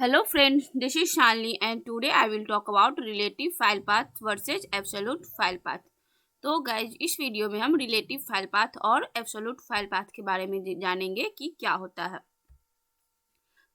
Hello friends, this is Shalini and today I will talk about relative file path versus absolute file path। तो guys इस video में हम relative file path और absolute file path के बारे में जानेंगे कि क्या होता है।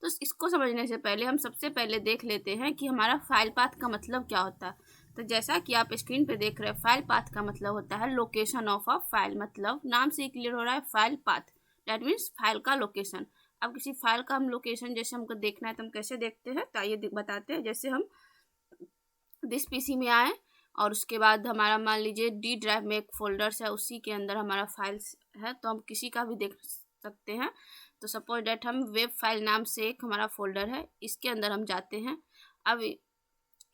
तो इसको समझने से पहले हम सबसे पहले देख लेते हैं कि हमारा फाइल पाथ का मतलब क्या होता है। तो जैसा कि आप स्क्रीन पे देख रहे हैं, फाइल पाथ का मतलब होता है लोकेशन ऑफ अ फाइल। मतलब नाम से ही क्लियर हो रहा है, file path that means file का लोकेशन। अब किसी फाइल का हम लोकेशन जैसे हमको देखना है तो हम कैसे देखते हैं, तो आइए बताते हैं। जैसे हम दिस पीसी में आए और उसके बाद हमारा मान लीजिए डी ड्राइव में एक फोल्डर्स है, उसी के अंदर हमारा फाइल्स है, तो हम किसी का भी देख सकते हैं। तो सपोज डेट हम वेब फाइल नाम से एक हमारा फोल्डर है, इसके अंदर हम जाते हैं। अब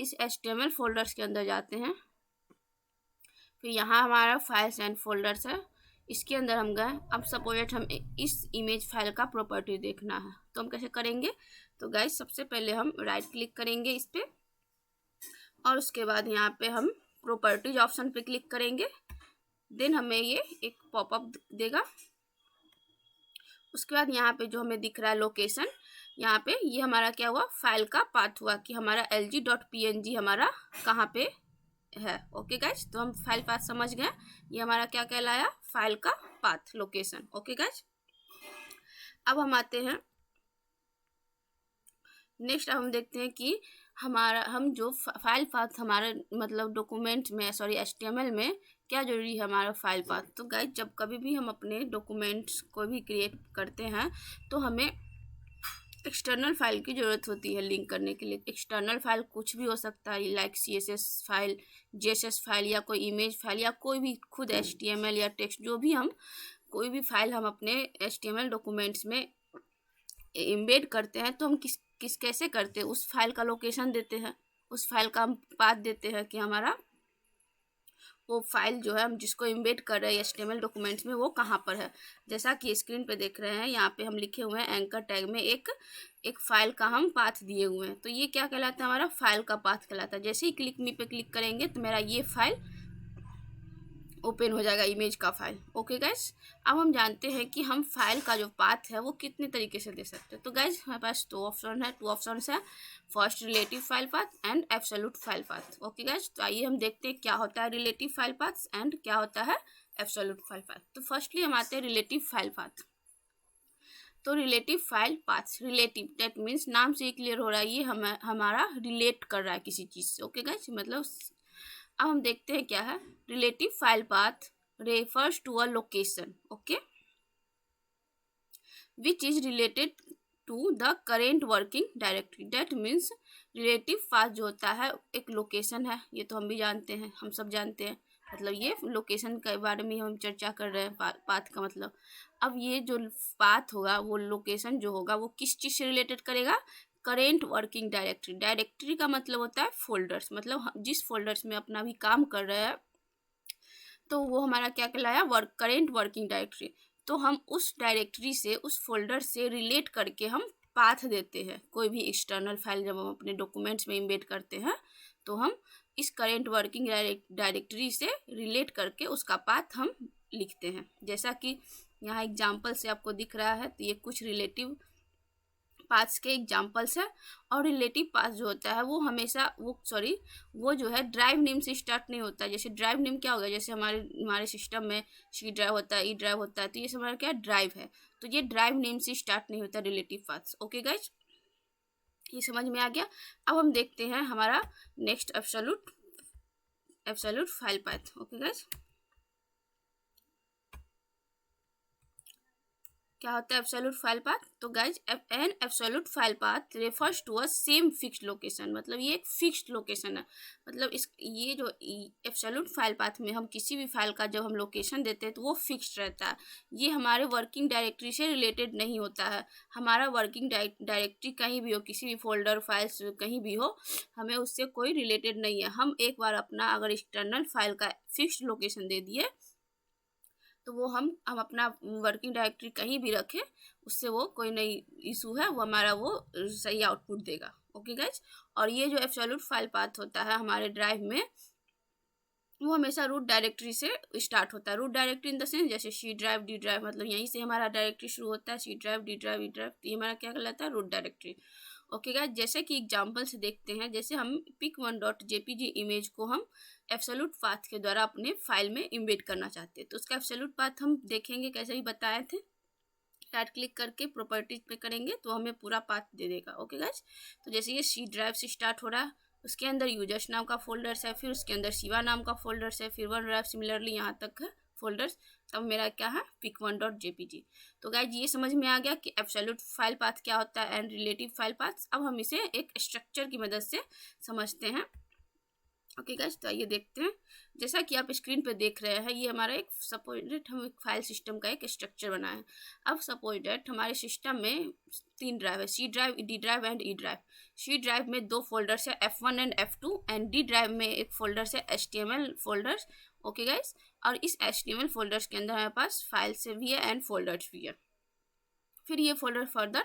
इस HTML फोल्डर्स के अंदर जाते हैं, फिर यहाँ हमारा फाइल्स एंड फोल्डर्स है, इसके अंदर हम गए। अब सपोज डेट हम इस इमेज फाइल का प्रॉपर्टी देखना है, तो हम कैसे करेंगे। तो गाइस सबसे पहले हम राइट क्लिक करेंगे इस पर और उसके बाद यहाँ पे हम प्रॉपर्टीज ऑप्शन पे क्लिक करेंगे। देन हमें ये एक पॉपअप देगा। उसके बाद यहाँ पे जो हमें दिख रहा है लोकेशन, यहाँ पे ये हमारा क्या हुआ, फाइल का पाथ हुआ कि हमारा lg.png हमारा कहाँ पे है। ओके गाइज, तो हम फाइल पाथ समझ गए। ये हमारा क्या कहलाया, फाइल का पाथ लोकेशन। ओके गाइज, अब हम आते हैं नेक्स्ट। अब हम देखते हैं कि हम जो फाइल पाथ हमारे मतलब डॉक्यूमेंट में HTML में क्या जरूरी है हमारा फाइल पाथ। तो गाइज जब कभी भी हम अपने डॉक्यूमेंट्स को भी क्रिएट करते हैं तो हमें एक्सटर्नल फाइल की ज़रूरत होती है लिंक करने के लिए। एक्सटर्नल फाइल कुछ भी हो सकता है, like CSS file, JSS file या कोई इमेज फाइल या कोई भी खुद HTML या टेक्स्ट, जो भी हम कोई भी फाइल हम अपने HTML डॉक्यूमेंट्स में एम्बेड करते हैं तो हम किस कैसे करते हैं, उस फाइल का लोकेशन देते हैं, उस फाइल का हम पाथ देते हैं कि हमारा वो फाइल जो है हम जिसको एम्बेड कर रहे हैं HTML डॉक्यूमेंट्स में वो कहाँ पर है। जैसा कि स्क्रीन पे देख रहे हैं, यहाँ पे हम लिखे हुए हैं एंकर टैग में एक फाइल का हम पाथ दिए हुए हैं। तो ये क्या कहलाता है, हमारा फाइल का पाथ कहलाता है। जैसे ही क्लिक मी पे क्लिक करेंगे तो मेरा ये फाइल ओपन हो जाएगा, इमेज का फाइल। ओके गाइज, अब हम जानते हैं कि हम फाइल का जो पाथ है वो कितने तरीके से दे सकते हैं। तो गाइज हमारे पास टू ऑप्शन है, first relative file path and absolute file path. Okay guys, तो आइए हम देखते हैं क्या होता है रिलेटिव फाइल पाथ एंड क्या होता है एब्सोल्यूट फाइल पाथ। तो फर्स्टली हम आते हैं रिलेटिव फाइल पाथ। तो relative file path, relative that means नाम से ही क्लियर हो रहा है, ये हमारा रिलेट कर रहा है किसी चीज़ से। ओके गाइज, मतलब अब हम देखते हैं क्या है। Relative file path refers to a location, okay, which is related to the current working directory. That means relative path जो होता है एक लोकेशन है, ये तो हम भी जानते हैं, हम सब जानते हैं। मतलब ये लोकेशन के बारे में हम चर्चा कर रहे हैं, पाथ का मतलब। अब ये जो पाथ होगा वो लोकेशन जो होगा वो किस चीज़ से रिलेटेड करेगा, करेंट वर्किंग डायरेक्टरी। डायरेक्टरी का मतलब होता है फोल्डर्स, मतलब जिस फोल्डर्स में अपना भी काम कर रहे हैं तो वो हमारा क्या कहलाया, करेंट वर्किंग डायरेक्टरी। तो हम उस डायरेक्टरी से, उस फोल्डर से रिलेट करके हम पाथ देते हैं। कोई भी एक्सटर्नल फाइल जब हम अपने डॉक्यूमेंट्स में इम्बेड करते हैं तो हम इस करेंट वर्किंग डायरेक्टरी से रिलेट करके उसका पाथ हम लिखते हैं। जैसा कि यहाँ एग्जाम्पल से आपको दिख रहा है, तो ये कुछ रिलेटिव पाथ्स के एग्जाम्पल्स है। और रिलेटिव पाथ जो होता है वो हमेशा वो जो है ड्राइव नेम से स्टार्ट नहीं होता है। जैसे ड्राइव नेम क्या होगा, जैसे हमारे सिस्टम में C ड्राइव होता है, E ड्राइव होता है, तो ये सब हमारा क्या ड्राइव है, तो ये ड्राइव नेम से स्टार्ट नहीं होता रिलेटिव पाथ्स। ओके गाइज, ये समझ में आ गया। अब हम देखते हैं हमारा next absolute file path. Okay guys, क्या होता है एब्सोल्यूट फाइल पाथ। तो guys an absolute file path refers to a same fixed location. मतलब ये एक फिक्स्ड लोकेशन है। मतलब ये जो एब्सोल्यूट फाइल पाथ में हम किसी भी फाइल का जब हम लोकेशन देते हैं तो वो फिक्स्ड रहता है। ये हमारे वर्किंग डायरेक्टरी से रिलेटेड नहीं होता है। हमारा वर्किंग डायरेक्टरी कहीं भी हो, किसी भी फोल्डर फाइल्स कहीं भी हो, हमें उससे कोई रिलेटेड नहीं है। हम एक बार अपना अगर एक्सटर्नल फाइल का फिक्स्ड लोकेशन दे दिए तो वो हम अपना वर्किंग डायरेक्टरी कहीं भी रखें, उससे वो कोई नई इशू है वो हमारा वो सही आउटपुट देगा। ओके गाइज, और ये जो एब्सोल्यूट फाइल पाथ होता है हमारे ड्राइव में, वो हमेशा रूट डायरेक्टरी से स्टार्ट होता है। Root directory in the sense जैसे सी ड्राइव, डी ड्राइव, मतलब यहीं से हमारा डायरेक्टरी शुरू होता है, C drive, D drive, E drive, तो ये हमारा क्या कहलाता है, रूट डायरेक्टरी। ओके गाइस, जैसे कि एग्जांपल से देखते हैं, जैसे हम pic1.jpg इमेज को हम एब्सोल्यूट पाथ के द्वारा अपने फाइल में इम्बेड करना चाहते हैं, तो उसका एब्सोल्यूट पाथ हम देखेंगे कैसे ही बताए थे। राइट क्लिक करके प्रॉपर्टीज पे करेंगे तो हमें पूरा पाथ दे देगा। ओके गाइस, तो जैसे ये सी ड्राइव से स्टार्ट हो रहा है, उसके अंदर यूजर्स नाम का फोल्डर्स है, फिर उसके अंदर शिवा नाम का फोल्डर्स है, फिर वन ड्राइव सिमिलरली यहाँ तक है फोल्डर्स। तब मेरा क्या है, pic1.jpg। तो गाइज ये समझ में आ गया कि एब्सोल्यूट फाइल पाथ क्या होता है एंड रिलेटिव फाइल पाथ। अब हम इसे एक स्ट्रक्चर की मदद से समझते हैं। ओके गाइस, तो आइए देखते हैं। जैसा कि आप स्क्रीन पे देख रहे हैं, ये हमारा एक सपोज डेट हम एक फाइल सिस्टम का एक स्ट्रक्चर बनाए हैं। अब सपोज डेट हमारे सिस्टम में 3 ड्राइव है, C drive, D drive and E drive. C drive में 2 फोल्डर्स है, F1 and F2, and D drive में एक फोल्डर्स है, HTML फोल्डर्स। ओके गाइस, और इस HTML फोल्डर्स के अंदर हमारे पास फाइल्स भी है एंड फोल्डर्स भी है। फिर ये फोल्डर फर्दर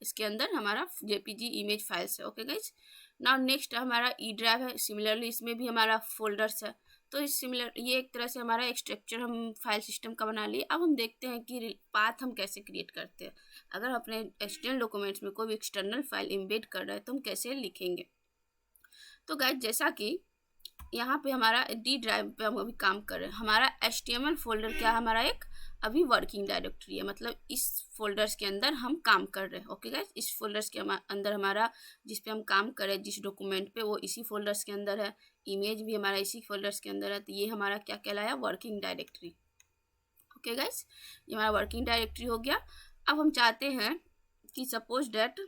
इसके अंदर हमारा जेपीजी इमेज फाइल्स है। ओके गाइज, नाउ नेक्स्ट हमारा ई ड्राइव है, सिमिलरली इसमें भी हमारा फोल्डर्स है। तो इस सिमिलर ये एक तरह से हमारा एक स्ट्रक्चर हम फाइल सिस्टम का बना लिए। अब हम देखते हैं कि पाथ हम कैसे क्रिएट करते हैं। अगर अपने HTML डॉक्यूमेंट्स में कोई भी एक्सटर्नल फाइल इम्बेड कर रहे हैं तो हम कैसे लिखेंगे। तो गाइज जैसा कि यहाँ पे हमारा डी ड्राइव पे हम अभी काम कर रहे हैं, हमारा HTML फोल्डर क्या है, हमारा एक अभी वर्किंग डायरेक्टरी है, मतलब इस फोल्डर्स के अंदर हम काम कर रहे हैं। ओके गाइस, इस फोल्डर्स के अंदर हमारा जिस पे हम काम कर रहे हैं, जिस डॉक्यूमेंट पे, वो इसी फोल्डर्स के अंदर है। इमेज भी हमारा इसी फोल्डर्स के अंदर है, तो ये हमारा क्या कहलाया, वर्किंग डायरेक्टरी। ओके गाइस, ये हमारा वर्किंग डायरेक्टरी हो गया। अब हम चाहते हैं कि सपोज डेट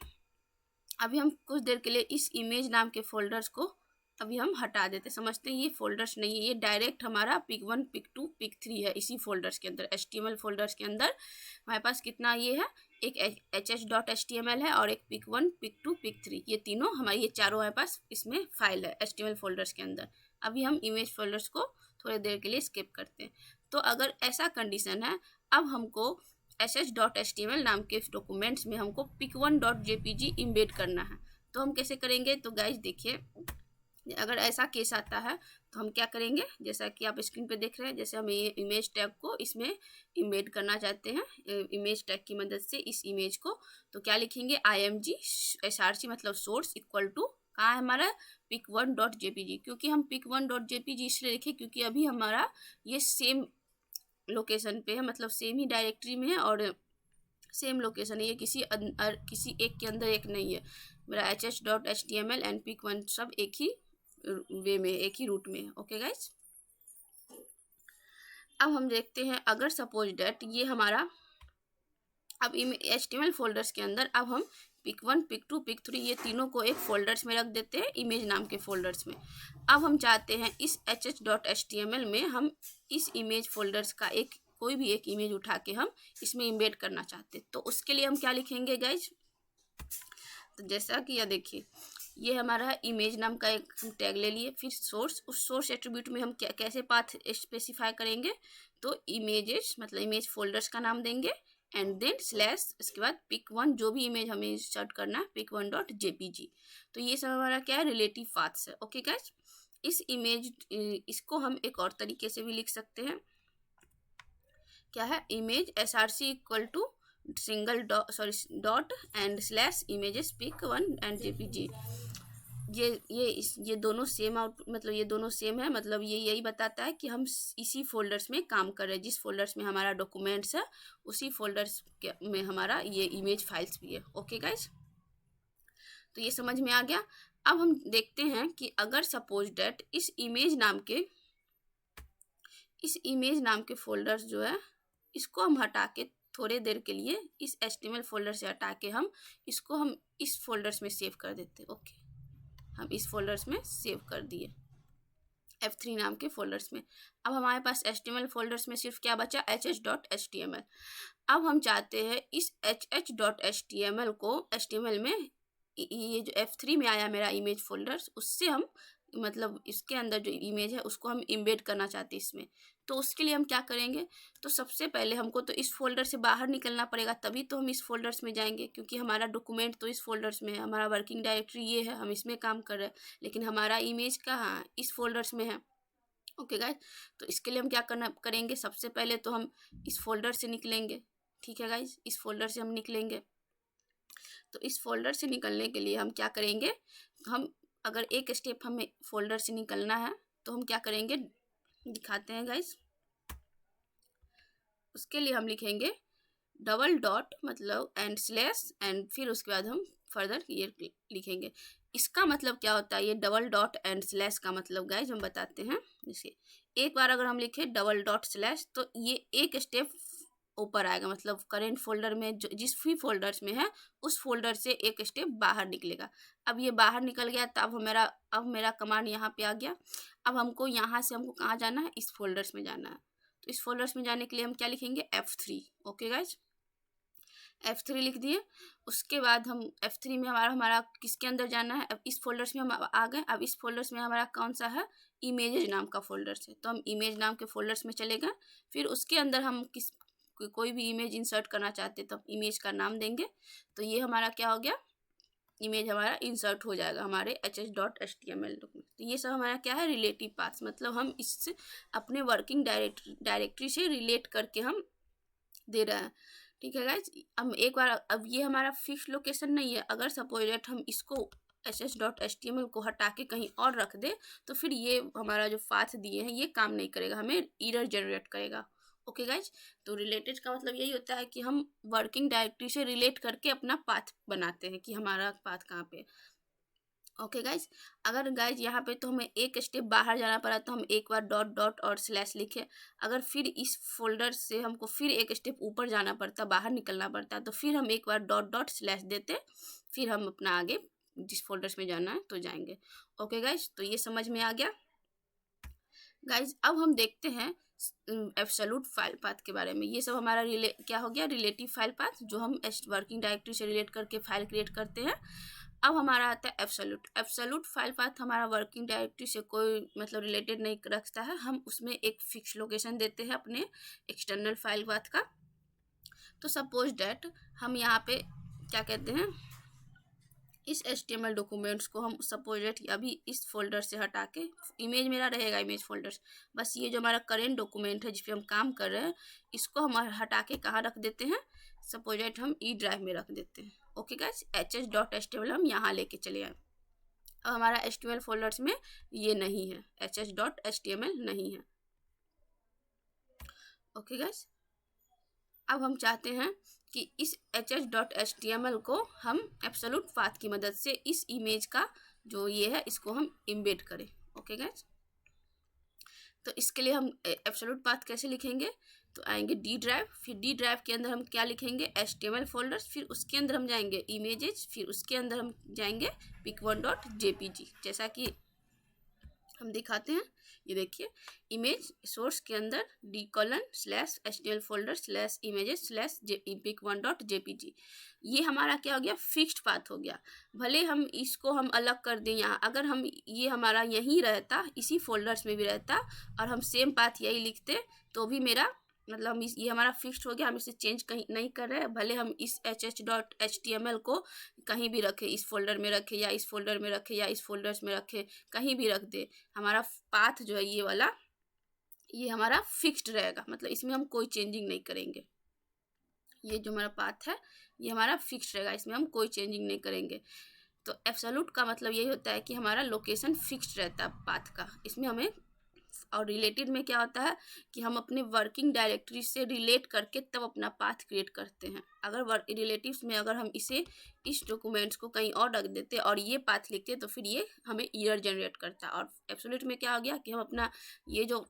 अभी हम कुछ देर के लिए इस इमेज नाम के फोल्डर्स को अभी हम हटा देते। समझते हैं ये फोल्डर्स नहीं है, ये डायरेक्ट हमारा pic1, pic2, pic3 है। इसी फोल्डर्स के अंदर, HTML फोल्डर्स के अंदर हमारे पास कितना ये है, एक hh.html है और एक pic1, pic2, pic3, ये तीनों हमारे, ये चारों हमारे पास इसमें फाइल है HTML फोल्डर्स के अंदर। अभी हम इमेज फोल्डर्स को थोड़ी देर के लिए स्किप करते हैं। तो अगर ऐसा कंडीशन है, अब हमको sh.html नाम के डॉक्यूमेंट्स में हमको pic1.jpg इम्बेड करना है। तो हम कैसे करेंगे, तो गाइज देखिए, अगर ऐसा केस आता है तो हम क्या करेंगे, जैसा कि आप स्क्रीन पे देख रहे हैं, जैसे हम ये इमेज टैग को इसमें इम्बेड करना चाहते हैं इमेज टैग की मदद से इस इमेज को, तो क्या लिखेंगे, img src मतलब सोर्स इक्वल टू कहाँ है हमारा, pic1.jpg। क्योंकि हम pic1.jpg इसलिए लिखे क्योंकि अभी हमारा ये सेम लोकेशन पे है, मतलब सेम ही डायरेक्टरी में है और सेम लोकेशन है, ये किसी एक के अंदर एक नहीं है। मेरा hh.html एंड pic1 सब एक ही वे में, एक ही रूट में। ओके गाइस, अब हम देखते हैं, अगर सपोज डेट ये हमारा अब HTML फोल्डर्स के अंदर अब हम pic1, pic2, pic3 ये तीनों को एक फोल्डर्स में रख देते हैं, इमेज नाम के फोल्डर्स में। अब हम चाहते हैं इस hh.html में हम इस इमेज फोल्डर्स का एक कोई भी एक इमेज उठा के हम इसमें इम्बेड करना चाहते हैं। तो उसके लिए हम क्या लिखेंगे गाइज, तो जैसा कि यह देखिए, ये हमारा इमेज नाम का एक टैग ले लिए, फिर सोर्स, उस सोर्स एट्रीब्यूट में हम क्या कैसे पाथ स्पेसिफाई करेंगे, तो इमेजेस मतलब इमेज फोल्डर्स का नाम देंगे एंड देन स्लैश, इसके बाद pic1 जो भी इमेज हमें इंसर्ट करना है pic1.jpg। तो ये सब हमारा क्या है, रिलेटिव पाथ्स है। ओके गाइस, इस इमेज इसको हम एक और तरीके से भी लिख सकते हैं, क्या है, image src equal to single dot and slash images pic1 and jpg। ये दोनों सेम आउट, मतलब ये दोनों सेम है, मतलब ये यही बताता है कि हम इसी फोल्डर्स में काम कर रहे हैं, जिस फोल्डर्स में हमारा डॉक्यूमेंट्स है उसी फोल्डर्स में हमारा ये इमेज फाइल्स भी है। ओके गाइस, तो ये समझ में आ गया। अब हम देखते हैं कि अगर सपोज डेट इस इमेज नाम के फोल्डर्स जो है, इसको हम हटा के थोड़े देर के लिए इस HTML फोल्डर से हटा के हम इसको हम इस फोल्डर्स में सेव कर देते हैं। ओके, हम इस फोल्डर्स में सेव कर दिए F3 नाम के फोल्डर्स में। अब हमारे पास HTML फोल्डर्स में सिर्फ क्या बचा, hh.html। अब हम चाहते हैं इस hh.html को HTML में ये जो F3 में आया मेरा इमेज फोल्डर्स, उससे हम मतलब इसके अंदर जो इमेज है उसको हम इम्बेड करना चाहते हैं इसमें। तो उसके लिए हम क्या करेंगे, तो सबसे पहले हमको तो इस फोल्डर से बाहर निकलना पड़ेगा, तभी तो हम इस फोल्डर्स में जाएंगे, क्योंकि हमारा डॉक्यूमेंट तो इस फोल्डर्स में है, हमारा वर्किंग डायरेक्टरी ये है, हम इसमें काम कर रहे हैं, लेकिन हमारा इमेज कहाँ, इस फोल्डर्स में है। ओके गाइज, तो इसके लिए हम क्या करेंगे, सबसे पहले तो हम इस फोल्डर से निकलेंगे। ठीक है गाइज, इस फोल्डर से हम निकलेंगे। तो इस फोल्डर से निकलने के लिए हम क्या करेंगे, हम अगर एक स्टेप हमें फोल्डर से निकलना है तो हम क्या करेंगे, दिखाते हैं गाइज। उसके लिए हम लिखेंगे डबल डॉट मतलब एंड स्लैश एंड फिर उसके बाद हम फर्दर ये लिखेंगे। इसका मतलब क्या होता है, ये डबल डॉट एंड स्लैश का मतलब गाइज हम बताते हैं। जैसे एक बार अगर हम लिखे डबल डॉट स्लैश तो ये एक स्टेप ऊपर आएगा, मतलब करेंट फोल्डर में जो जिस भी फोल्डर्स में है उस फोल्डर से एक स्टेप बाहर निकलेगा। अब ये बाहर निकल गया तो अब मेरा कमांड यहाँ पे आ गया। अब हमको यहाँ से हमको कहाँ जाना है, इस फोल्डर्स में जाना है। तो इस फोल्डर्स में जाने के लिए हम क्या लिखेंगे, F3। ओके गाइज, F3 लिख दिए। उसके बाद हम F3 में हमारा किसके अंदर जाना है, अब इस फोल्डर्स में हम आ गए। अब इस फोल्डर्स में हमारा कौन सा है, इमेजेस नाम का फोल्डर है, तो हम इमेज नाम के फोल्डर्स में चले गए। फिर उसके अंदर हम कोई भी इमेज इंसर्ट करना चाहते तो इमेज का नाम देंगे। तो ये हमारा क्या हो गया, इमेज हमारा इंसर्ट हो जाएगा हमारे hs.html डॉक्यूमेंट। तो ये सब हमारा क्या है, रिलेटिव पाथ्स, मतलब हम इससे अपने वर्किंग डायरेक्टरी से रिलेट करके हम दे रहे हैं। ठीक है गाइज, हम एक बार, अब ये हमारा फिक्स लोकेशन नहीं है। अगर सपोज दैट हम इसको ss.html को हटा के कहीं और रख दे तो फिर ये हमारा जो पाथ दिए हैं ये काम नहीं करेगा, हमें एरर जनरेट करेगा। ओके गाइज, तो रिलेटेड का मतलब यही होता है कि हम वर्किंग डायरेक्टरी से रिलेट करके अपना पाथ बनाते हैं कि हमारा पाथ कहाँ पे। ओके गाइज, अगर गाइज यहाँ पे तो हमें एक स्टेप बाहर जाना पड़ा तो हम एक बार डॉट डॉट और स्लैश लिखे। अगर फिर इस फोल्डर से हमको फिर एक स्टेप ऊपर जाना पड़ता, बाहर निकलना पड़ता, तो फिर हम एक बार डॉट डॉट स्लैश देते, फिर हम अपना आगे जिस फोल्डर्स में जाना है तो जाएंगे। ओके गाइज, तो ये समझ में आ गया गाइज। अब हम देखते हैं एब्सोल्यूट फाइल पाथ के बारे में। ये सब हमारा क्या हो गया, रिलेटिव फाइल पाथ, जो हम वर्किंग डायरेक्टरी से रिलेट करके फाइल क्रिएट करते हैं। अब हमारा आता है एब्सोल्यूट फाइल पाथ। हमारा वर्किंग डायरेक्टरी से कोई मतलब रिलेटेड नहीं रखता है, हम उसमें एक फिक्स लोकेशन देते हैं अपने एक्सटर्नल फाइल पाथ का। तो सपोज डैट हम यहाँ पे क्या कहते हैं, इस HTML डॉक्यूमेंट्स को हम सपोज डैट अभी इस फोल्डर से हटा के, इमेज मेरा रहेगा इमेज फोल्डर्स, बस ये जो हमारा करेंट डॉक्यूमेंट है जिस पे हम काम कर रहे हैं इसको हम हटा के कहाँ रख देते हैं, सपोज डैट हम ई ड्राइव में रख देते हैं। ओके गाइस, hs.html हम यहाँ लेके चले आए। अब हमारा HTML फोल्डर्स में ये नहीं है, hs.html नहीं है। ओके गाइस, अब हम चाहते हैं कि इस hs.html को हम एब्सोल्यूट पाथ की मदद से इस इमेज का जो ये है इसको हम इम्बेड करें। ओके गाइस, तो इसके लिए हम एब्सोल्यूट पाथ कैसे लिखेंगे, तो आएंगे डी ड्राइव, फिर डी ड्राइव के अंदर हम क्या लिखेंगे, HTML फोल्डर्स, फिर उसके अंदर हम जाएंगे इमेजेस, फिर उसके अंदर हम जाएंगे pic1.jpg। जैसा कि हम दिखाते हैं, ये देखिए इमेज सोर्स के अंदर d:/HTML फोल्डर /images /pic1.jpg। ये हमारा क्या हो गया, फिक्स्ड पाथ हो गया। भले हम इसको हम अलग कर दें यहाँ, अगर हम ये हमारा यहीं रहता, इसी फोल्डर्स में भी रहता और हम सेम पाथ यही लिखते तो भी मेरा मतलब हम ये हमारा फिक्स्ड हो गया, हम इसे चेंज कहीं नहीं कर रहे हैं। भले हम इस hs.html को कहीं भी रखें, इस फोल्डर में रखें या इस फोल्डर में रखें या इस फोल्डर्स में रखें, कहीं भी रख दे, हमारा पाथ जो है ये वाला ये हमारा फिक्स्ड रहेगा, मतलब इसमें हम कोई चेंजिंग नहीं करेंगे। ये जो हमारा पाथ है ये हमारा फिक्स्ड रहेगा, इसमें हम कोई चेंजिंग नहीं करेंगे। तो एब्सोल्यूट का मतलब यही होता है कि हमारा लोकेशन फिक्स्ड रहता है पाथ का, इसमें हमें। और रिलेटेड में क्या होता है कि हम अपने वर्किंग डायरेक्टरी से रिलेट करके तब अपना पाथ क्रिएट करते हैं। अगर रिलेटिव्स में अगर हम इस डॉक्यूमेंट्स को कहीं और रख देते और ये पाथ लिखते तो फिर ये हमें एरर जनरेट करता है। और एब्सोल्यूट में क्या हो गया कि हम अपना ये जो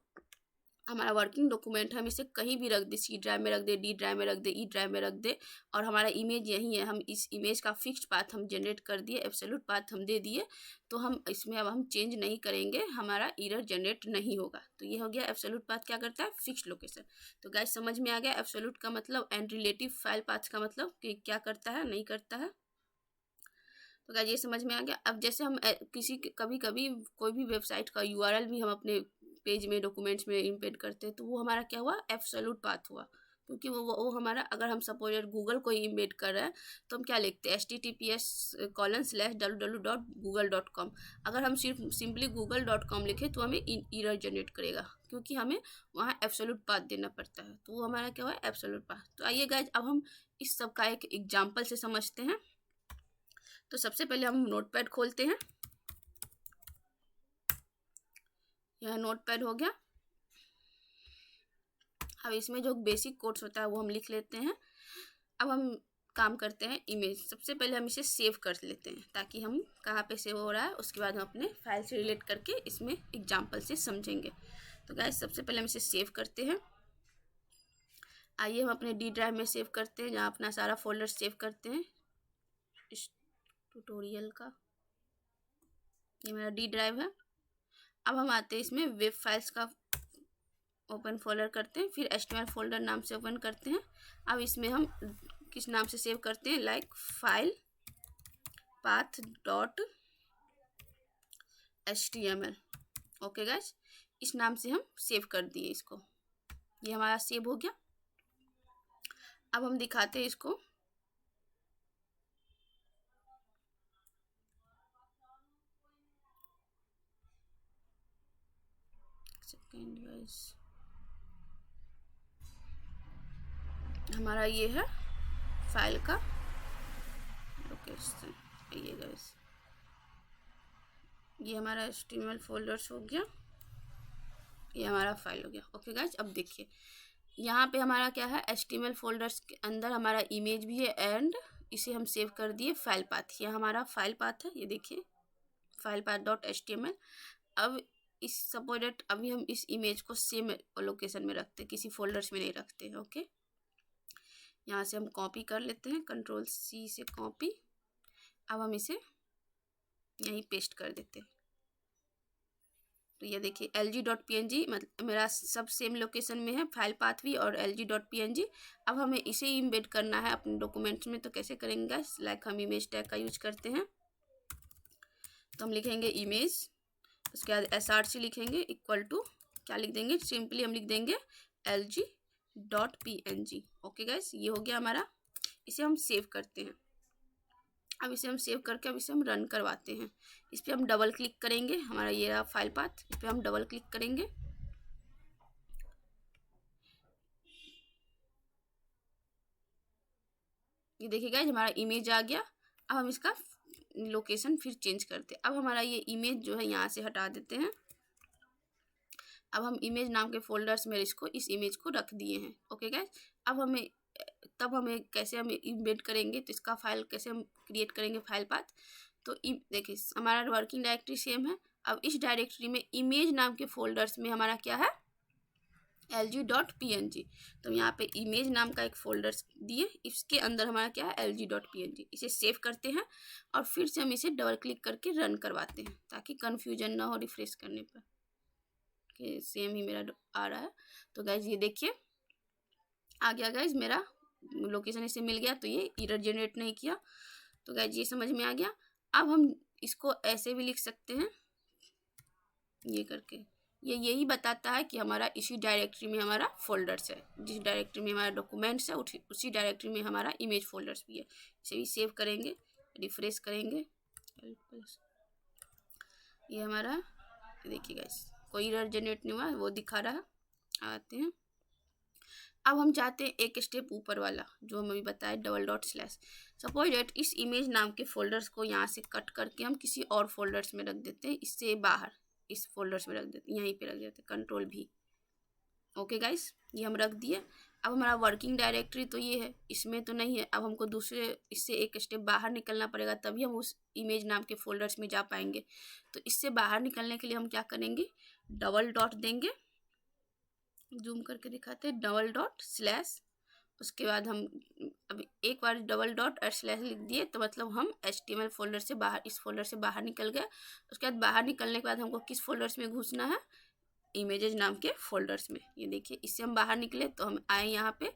हमारा वर्किंग डॉक्यूमेंट है हम इसे कहीं भी रख दे, सी ड्राइव में रख दे, डी ड्राइव में रख दे, ई ड्राइव में रख दे, और हमारा इमेज यही है, हम इस इमेज का फिक्स्ड पाथ हम जनरेट कर दिए, एब्सोल्यूट पाथ हम दे दिए, तो हम इसमें अब हम चेंज नहीं करेंगे, हमारा एरर जनरेट नहीं होगा। तो ये हो गया एब्सोल्यूट पाथ क्या करता है, फिक्स्ड लोकेशन। तो गाइस समझ में आ गया एब्सोल्यूट का मतलब एंड रिलेटिव फाइल पाथ का मतलब कि क्या करता है नहीं करता है। तो गाइस ये समझ में आ गया। अब जैसे हम कभी कभी कोई भी वेबसाइट का URL भी हम अपने पेज में डॉक्यूमेंट्स में इम्पेड करते हैं तो वो हमारा क्या हुआ, एब्सोल्यूट पाथ हुआ। क्योंकि वो हमारा, अगर हम सपोज गूगल को ही इम्बेड कर रहे हैं तो हम क्या लिखते हैं, https://www.google.com। अगर हम सिर्फ सिंपली google.com लिखें तो हमें एरर जनरेट करेगा, क्योंकि हमें वहाँ एब्सोल्यूट पाथ देना पड़ता है। तो वो हमारा क्या हुआ, एब्सोल्यूट पाथ। तो आइए गाइज अब हम इस सब का एक एग्जाम्पल से समझते हैं। तो सबसे पहले हम नोटपैड खोलते हैं। यह नोटपैड हो गया। अब इसमें जो बेसिक कोड्स होता है वो हम लिख लेते हैं। अब हम काम करते हैं इमेज। सबसे पहले हम इसे सेव कर लेते हैं, ताकि हम कहाँ पे सेव हो रहा है उसके बाद हम अपने फाइल से रिलेट करके इसमें एग्जाम्पल से समझेंगे। तो गाइस सबसे पहले हम इसे सेव करते हैं। आइए हम अपने डी ड्राइव में सेव करते हैं, जहाँ अपना सारा फोल्डर सेव करते हैं इस ट्यूटोरियल का। ये मेरा डी ड्राइव है। अब हम आते हैं इसमें वेब फाइल्स का ओपन फोल्डर करते हैं, फिर HTML फोल्डर नाम से ओपन करते हैं। अब इसमें हम किस नाम से सेव करते हैं, like file path dot HTML। Okay guys, इस नाम से हम सेव कर दिए इसको। ये हमारा सेव हो गया। अब हम दिखाते हैं इसको। सेकेंड गाइस, हमारा ये है फाइल का लोकेशन। ये गाइस, ये हमारा HTML फोल्डर्स हो गया, ये हमारा फाइल हो गया। ओके गाइस, अब देखिए यहाँ पे हमारा क्या है, HTML फोल्डर्स के अंदर हमारा इमेज भी है, एंड इसे हम सेव कर दिए फाइल पाथ। ये हमारा फाइल पाथ है, ये देखिए फाइल पाथ डॉट HTML। अब इस सपोर्टेड अभी हम इस इमेज को सेम लोकेशन में रखते हैं, किसी फोल्डर्स में नहीं रखते हैं। ओके, यहाँ से हम कॉपी कर लेते हैं, Ctrl+C से कॉपी। अब हम इसे यहीं पेस्ट कर देते हैं। तो ये देखिए lg.png, मतलब मेरा सब सेम लोकेशन में है, फाइल पाथ भी और lg.png। अब हमें इसे इम्बेड करना है अपने डॉक्यूमेंट्स में। तो कैसे करेंगे, लाइक हम इमेज टैग का यूज करते हैं। तो हम लिखेंगे इमेज, उसके बाद src लिखेंगे, इक्वल टू क्या लिख देंगे, सिंपली हम लिख देंगे lg.png। ओके गाइस, ये हो गया हमारा। इसे हम सेव करते हैं। अब इसे हम सेव करके अब इसे हम रन करवाते हैं। इस पर हम डबल क्लिक करेंगे, हमारा ये रहा फाइल पाथ, इस पर हम डबल क्लिक करेंगे। ये देखिए गाइस, हमारा इमेज आ गया। अब हम इसका लोकेशन फिर चेंज करते हैं। अब हमारा ये इमेज जो है यहाँ से हटा देते हैं। अब हम इमेज नाम के फोल्डर्स में इसको, इस इमेज को रख दिए हैं। ओके गाइस, अब हमें कैसे हम इम्बेड करेंगे, तो इसका फाइल कैसे हम क्रिएट करेंगे, फाइल पाथ। तो देखिए हमारा वर्किंग डायरेक्टरी सेम है। अब इस डायरेक्टरी में इमेज नाम के फोल्डर्स में हमारा क्या है, lg.png। तो यहाँ पे इमेज नाम का एक फोल्डर दिए, इसके अंदर हमारा क्या है, lg.png। इसे सेव करते हैं और फिर से हम इसे डबल क्लिक करके रन करवाते हैं, ताकि कन्फ्यूजन ना हो रिफ्रेश करने पर। कि सेम ही मेरा आ रहा है। तो गाइज ये देखिए आ गया गाइज, मेरा लोकेशन इसे मिल गया। तो ये एरर जनरेट नहीं किया। तो गाइज ये समझ में आ गया। अब हम इसको ऐसे भी लिख सकते हैं, ये करके। ये यही बताता है कि हमारा इसी डायरेक्टरी में हमारा फोल्डर्स है, जिस डायरेक्टरी में हमारा डॉक्यूमेंट्स है उसी डायरेक्टरी में हमारा इमेज फोल्डर्स भी है। इसे भी सेव करेंगे, रिफ्रेश करेंगे। ये हमारा देखिए गाइस, कोई एरर जनरेट नहीं हुआ, वो दिखा रहा है। आते हैं, अब हम चाहते हैं एक स्टेप ऊपर वाला, जो हम अभी बताए, $/। सपोज डेट इस इमेज नाम के फोल्डर्स को यहाँ से कट करके हम किसी और फोल्डर्स में रख देते हैं, इससे बाहर इस फोल्डर्स में रख देते हैं, यहीं पे रख देते हैं, Ctrl+V। ओके गाइस, ये हम रख दिए। अब हमारा वर्किंग डायरेक्टरी तो ये है, इसमें तो नहीं है। अब हमको दूसरे इससे एक स्टेप बाहर निकलना पड़ेगा, तभी हम उस इमेज नाम के फोल्डर्स में जा पाएंगे। तो इससे बाहर निकलने के लिए हम क्या करेंगे, डबल डॉट देंगे, जूम करके दिखाते हैं, $/। उसके बाद हम अभी एक बार डबल डॉट और स्लैश लिख दिए, तो मतलब हम HTML फोल्डर से बाहर, इस फोल्डर से बाहर निकल गए। उसके बाद बाहर निकलने के बाद हमको किस फोल्डर्स में घुसना है, इमेजेस नाम के फोल्डर्स में। ये देखिए, इससे हम बाहर निकले तो हम आए यहाँ पे।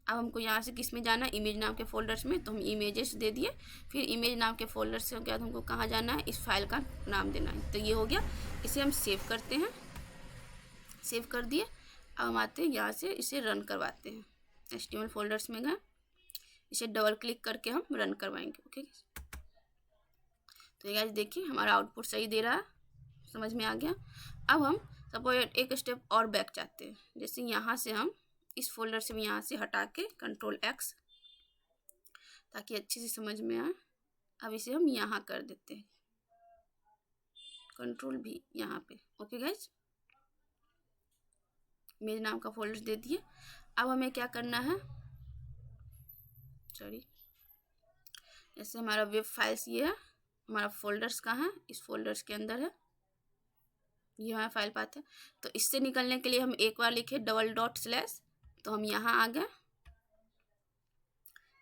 अब हमको यहाँ से किस में जाना है, इमेज नाम के फोल्डर्स में। तो हम इमेजेस दे दिए, फिर इमेज नाम के फोल्डर से बाद हमको कहाँ जाना है, इस फाइल का नाम देना है। तो ये हो गया। इसे हम सेव करते हैं, सेव कर दिए। अब हम आते हैं यहाँ से, इसे रन करवाते हैं। HTML फोल्डर्स में गए, इसे डबल क्लिक करके हम रन करवाएंगे। ओके, तो गाइस देखिए हमारा आउटपुट सही दे रहा है, समझ में आ गया। अब हम सपोज एक स्टेप और बैक जाते हैं, जैसे यहाँ से हम इस फोल्डर से भी यहाँ से हटा के Ctrl+X, ताकि अच्छे से समझ में आए। अब इसे हम यहाँ कर देते हैं, Ctrl+V यहाँ पे। ओके गाइज, इमेज नाम का फोल्डर दे दिए। अब हमें क्या करना है, सॉरी, जैसे हमारा वेब फाइल्स ये है, हमारा फोल्डर्स कहाँ है, इस फोल्डर्स के अंदर है, ये हमारा फाइल पाथ है। तो इससे निकलने के लिए हम एक बार लिखे // तो हम यहाँ आ गए,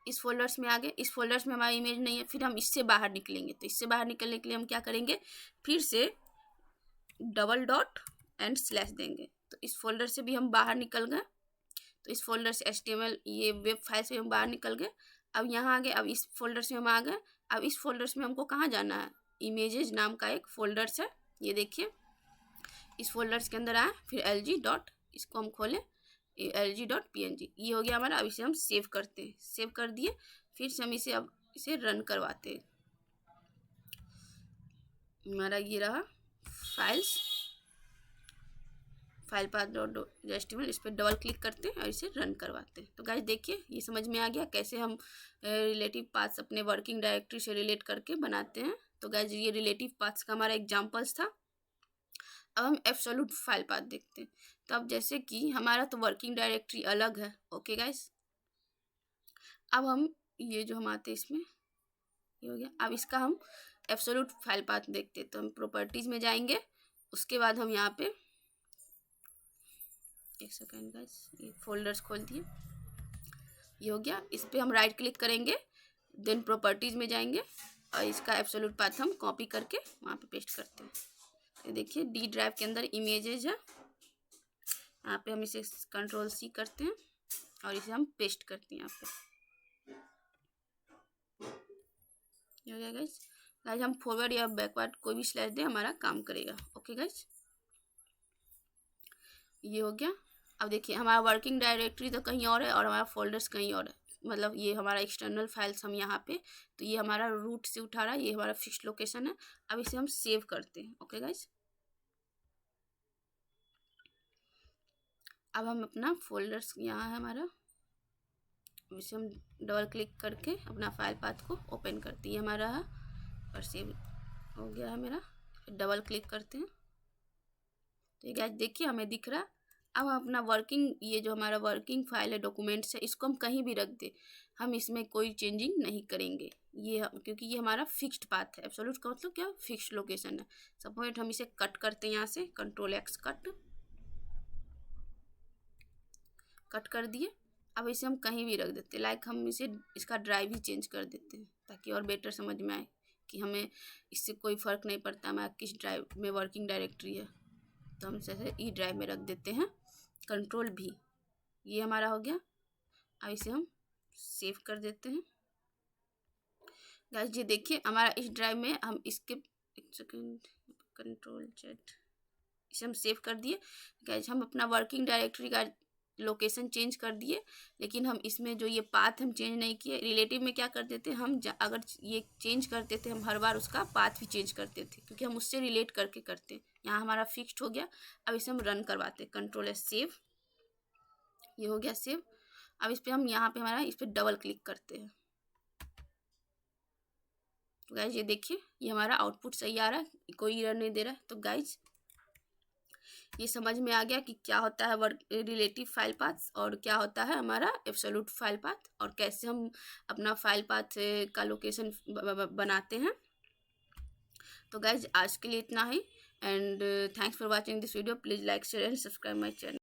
इस फोल्डर्स में आ गए। इस फोल्डर्स में हमारी इमेज नहीं है, फिर हम इससे बाहर निकलेंगे। तो इससे बाहर निकलने के लिए हम क्या करेंगे, फिर से $/ देंगे। तो इस फोल्डर से भी हम बाहर निकल गए, तो इस फोल्डर से HTML ये वेब फाइल से हम बाहर निकल गए। अब यहाँ आ गए, अब इस फोल्डर से हम आ गए। अब इस फोल्डर्स में हमको कहाँ जाना है, इमेजेस नाम का एक फोल्डर्स है, ये देखिए, इस फोल्डर्स के अंदर आए, फिर इसको हम खोलें, LG.png, ये हो गया हमारा। अब इसे हम सेव करते हैं, सेव कर दिए, फिर से हम इसे अब इसे रन करवाते हैं। हमारा ये रहा फाइल path.html, इस पर डबल क्लिक करते हैं और इसे रन करवाते हैं। तो गाइस देखिए ये समझ में आ गया कैसे हम रिलेटिव पाथ्स अपने वर्किंग डायरेक्टरी से रिलेट करके बनाते हैं। तो गाइस ये रिलेटिव पाथ्स का हमारा एग्जाम्पल्स था। अब हम एब्सोल्यूट फाइल पाथ देखते हैं। तो अब जैसे कि हमारा तो वर्किंग डायरेक्टरी अलग है। ओके गाइस, अब हम ये जो हम आते हैं इसमें, ये हो गया। अब इसका हम एब्सोल्यूट फाइल पाथ देखते हैं। तो हम प्रॉपर्टीज में जाएंगे, उसके बाद हम यहाँ पे, एक सेकेंड गाइस, ये फोल्डर्स खोल दिए, ये हो गया। इस पर हम राइट क्लिक करेंगे, देन प्रॉपर्टीज में जाएंगे और इसका एब्सोल्यूट पाथ हम कॉपी करके वहाँ पे पेस्ट करते हैं। ये देखिए डी ड्राइव के अंदर इमेजेस है, यहाँ पे हम इसे Ctrl+C करते हैं और इसे हम पेस्ट करते हैं यहाँ पे। ये हो गया गाइस। हम फॉरवर्ड या बैकवर्ड कोई भी स्लैश दे, हमारा काम करेगा। ओके गाइस, ये हो गया। अब देखिए हमारा वर्किंग डायरेक्टरी तो कहीं और है और हमारा फोल्डर्स कहीं और है, मतलब ये हमारा एक्सटर्नल फाइल्स हम यहाँ पे, तो ये हमारा रूट से उठा रहा है, ये हमारा फिक्स्ड लोकेशन है। अब इसे हम सेव करते हैं। ओके गाइस, अब हम अपना फोल्डर्स यहाँ है हमारा, इसे हम डबल क्लिक करके अपना फाइल पाथ को ओपन करते हैं, हमारा है और सेव हो गया है मेरा। डबल क्लिक करते हैं तो ये गाइस देखिए हमें दिख रहा। अब हम अपना वर्किंग, ये जो हमारा वर्किंग फाइल है, डॉक्यूमेंट्स है, इसको हम कहीं भी रख दे, हम इसमें कोई चेंजिंग नहीं करेंगे, ये क्योंकि ये हमारा फिक्स्ड पाथ है। एब्सोल्यूट का मतलब क्या, फिक्स्ड लोकेशन है। सपोज हम इसे कट करते हैं, यहाँ से Ctrl+X कट कर दिए। अब इसे हम कहीं भी रख देते हैं, लाइक हम इसे इसका ड्राइव ही चेंज कर देते हैं, ताकि और बेटर समझ में आए कि हमें इससे कोई फ़र्क नहीं पड़ता हमारा किस ड्राइव में वर्किंग डायरेक्टरी है। तो हम जैसे ई ड्राइव में रख देते हैं, Ctrl+V, ये हमारा हो गया। अब इसे हम सेव कर देते हैं। गाइस ये देखिए हमारा इस ड्राइव में, हम इसके एक सेकेंड, Ctrl+Z, इसे हम सेव कर दिए। गाइस हम अपना वर्किंग डायरेक्टरी का लोकेशन चेंज कर दिए, लेकिन हम इसमें जो ये पाथ हम चेंज नहीं किए। रिलेटिव में क्या करते थे हम, अगर ये चेंज करते थे हम हर बार उसका पाथ भी चेंज करते थे, क्योंकि हम उससे रिलेट करके करते हैं। यहाँ हमारा फिक्स्ड हो गया। अब इसे हम रन करवाते हैं, Ctrl+S सेव, ये हो गया सेव। अब इस पर हम यहाँ पे हमारा इस पर डबल क्लिक करते हैं। तो गाइज ये देखिए ये हमारा आउटपुट सही आ रहा है, कोई एरर नहीं दे रहा है। तो गाइज ये समझ में आ गया कि क्या होता है रिलेटिव फाइल पाथ और क्या होता है हमारा एब्सोल्यूट फाइल पाथ, और कैसे हम अपना फाइल पाथ का लोकेशन बनाते हैं। तो गाइज आज के लिए इतना ही, and thanks for watching this video. Please like share and subscribe my channel.